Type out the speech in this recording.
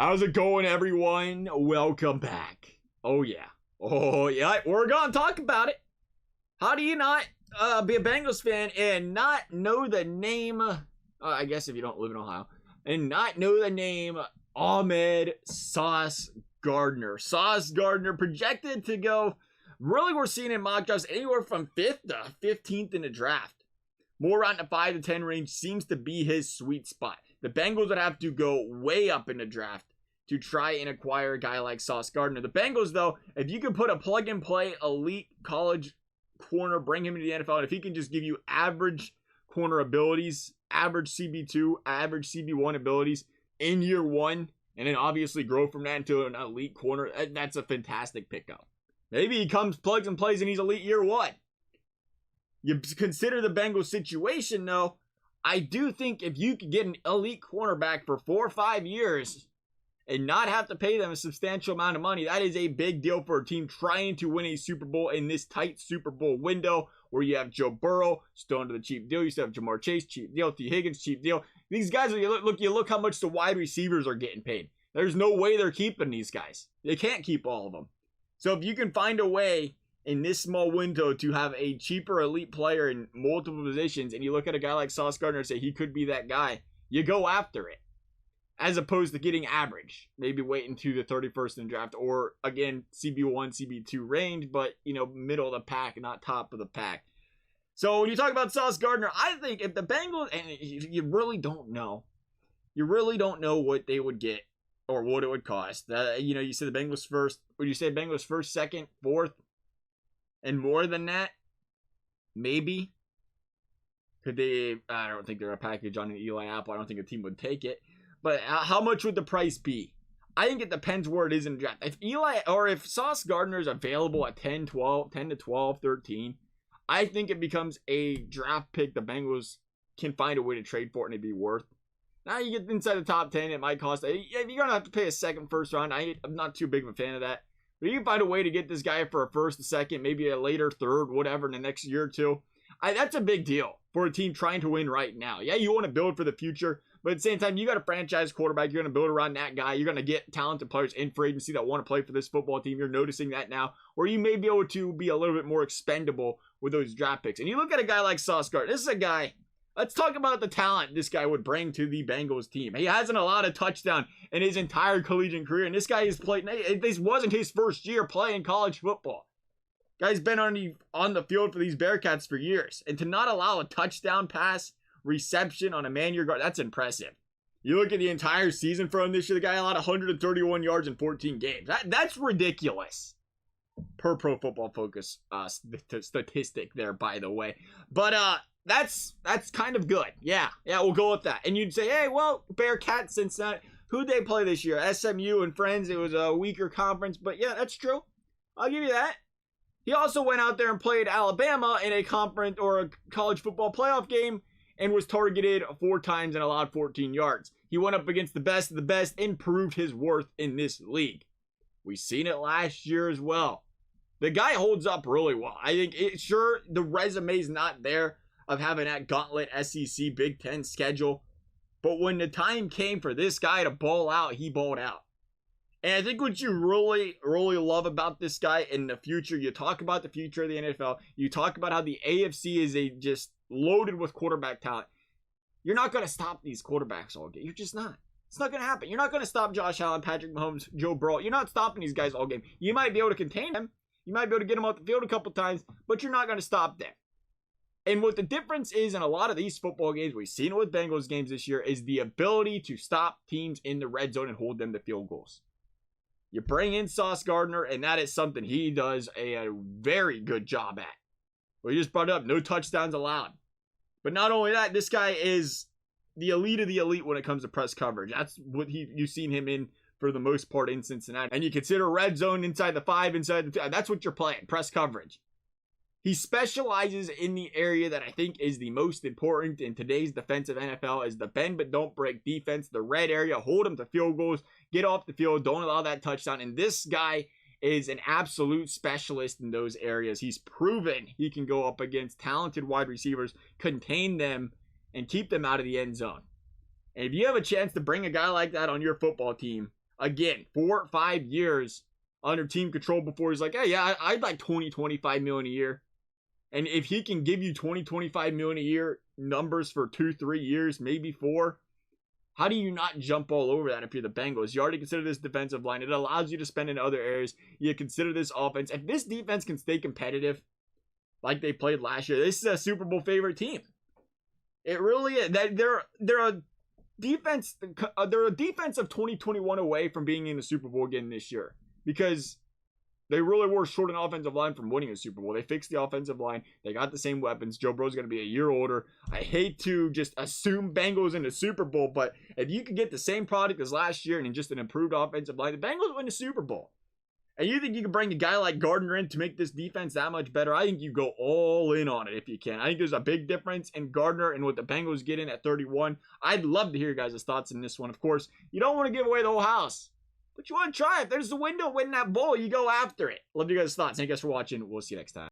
How's it going, everyone? Welcome back. Oh yeah. We're gonna talk about it. How do you not be a Bengals fan and not know the name, I guess if you don't live in Ohio, and not know the name Ahmad Sauce Gardner. Sauce Gardner projected to go, really we're seeing in mock drafts anywhere from 5th to 15th in the draft. More around the 5 to 10 range seems to be his sweet spot. The Bengals would have to go way up in the draft to try and acquire a guy like Sauce Gardner. The Bengals, though, if you can put a plug-and-play elite college corner, bring him into the NFL, and if he can just give you average corner abilities, average CB2, average CB1 abilities in year one, and then obviously grow from that into an elite corner, that's a fantastic pickup. Maybe he comes, plugs and plays, and he's elite year one. You consider the Bengals situation, though, I do think if you could get an elite cornerback for 4 or 5 years and not have to pay them a substantial amount of money, that is a big deal for a team trying to win a Super Bowl in this tight Super Bowl window where you have Joe Burrow, still under the cheap deal. You still have Jamar Chase, cheap deal. T. Higgins, cheap deal. These guys, you look how much the wide receivers are getting paid. There's no way they're keeping these guys. They can't keep all of them. So if you can find a way in this small window to have a cheaper elite player in multiple positions, and you look at a guy like Sauce Gardner and say he could be that guy, you go after it. As opposed to getting average, maybe waiting to the 31st in the draft, or again, CB1, CB2 range, but middle of the pack, not top of the pack. So when you talk about Sauce Gardner, I think if the Bengals, and you really don't know what they would get or what it would cost. You said the Bengals first. Would you say Bengals first, second, fourth, and more than that? Maybe. Could they? I don't think they're a package on an Eli Apple. I don't think a team would take it. But how much would the price be? I think it depends where it is in the draft. If Sauce Gardner is available at 10 to 12, 13, I think it becomes a draft pick the Bengals can find a way to trade for it and it'd be worth. Now you get inside the top 10, it might cost. If you're going to have to pay a second, first round, I'm not too big of a fan of that. But you can find a way to get this guy for a first, a second, maybe a later third, whatever, in the next year or two. That's a big deal for a team trying to win right now. Yeah, you want to build for the future. But at the same time, you got a franchise quarterback. You're going to build around that guy. You're going to get talented players in free agency that want to play for this football team. You're noticing that now. Or you may be able to be a little bit more expendable with those draft picks. And you look at a guy like Sauce Gardner. This is a guy, let's talk about the talent this guy would bring to the Bengals team. He hasn't allowed a touchdown in his entire collegiate career. And this guy has played, this wasn't his first year playing college football. Guy's been on the field for these Bearcats for years. And to not allow a touchdown pass reception on a man-year guard, that's impressive. You look at the entire season for him this year, the guy allowed 131 yards in 14 games. That's ridiculous. Per Pro Football Focus statistic there, by the way. But that's kind of good. Yeah, we'll go with that. And you'd say, hey, well, Bearcats, Cincinnati, who'd they play this year? SMU and Friends. It was a weaker conference, but yeah, that's true. I'll give you that. He also went out there and played Alabama in a conference or a college football playoff game and was targeted 4 times and allowed 14 yards. He went up against the best of the best and proved his worth in this league. We've seen it last year as well. The guy holds up really well. I think sure, the resume's not there of having that gauntlet SEC Big Ten schedule. But when the time came for this guy to ball out, he balled out. And I think what you really, really love about this guy in the future, you talk about the future of the NFL, you talk about how the AFC is just loaded with quarterback talent. You're not going to stop these quarterbacks all game. You're just not. It's not going to happen. You're not going to stop Josh Allen, Patrick Mahomes, Joe Burrow. You're not stopping these guys all game. You might be able to contain them. You might be able to get them off the field a couple times, but you're not going to stop them. And what the difference is in a lot of these football games, we've seen it with Bengals games this year, is the ability to stop teams in the red zone and hold them to field goals. You bring in Sauce Gardner, and that is something he does a very good job at. We just brought up, no touchdowns allowed. But not only that, this guy is the elite of the elite when it comes to press coverage. That's what you've seen him in for the most part in Cincinnati. And you consider red zone inside the 5, inside the 2. That's what you're playing, press coverage. He specializes in the area that I think is the most important in today's defensive NFL is the bend but don't break defense, the red area, hold them to field goals, get off the field, don't allow that touchdown. And this guy is an absolute specialist in those areas. He's proven he can go up against talented wide receivers, contain them, and keep them out of the end zone. And if you have a chance to bring a guy like that on your football team, again, 4 or 5 years under team control before he's like, hey, yeah, I'd like 20, 25 million a year. And if he can give you 20, 25 million a year numbers for 2, 3 years, maybe 4, how do you not jump all over that if you're the Bengals? You already consider this defensive line. It allows you to spend in other areas. You consider this offense. If this defense can stay competitive like they played last year, this is a Super Bowl favorite team. It really is. They're a defense. They're a defense of 2021 away from being in the Super Bowl again this year, because they really were short an offensive line from winning a Super Bowl. They fixed the offensive line. They got the same weapons. Joe Burrow's going to be a year older. I hate to just assume Bengals in the Super Bowl, but if you could get the same product as last year and just an improved offensive line, the Bengals win the Super Bowl. And you think you can bring a guy like Gardner in to make this defense that much better? I think you go all in on it if you can. I think there's a big difference in Gardner and what the Bengals get in at 31. I'd love to hear your guys' thoughts in this one. Of course, you don't want to give away the whole house, but you want to try. If there's a window winning that bowl, you go after it. Love you guys' thoughts. Thank you guys for watching. We'll see you next time.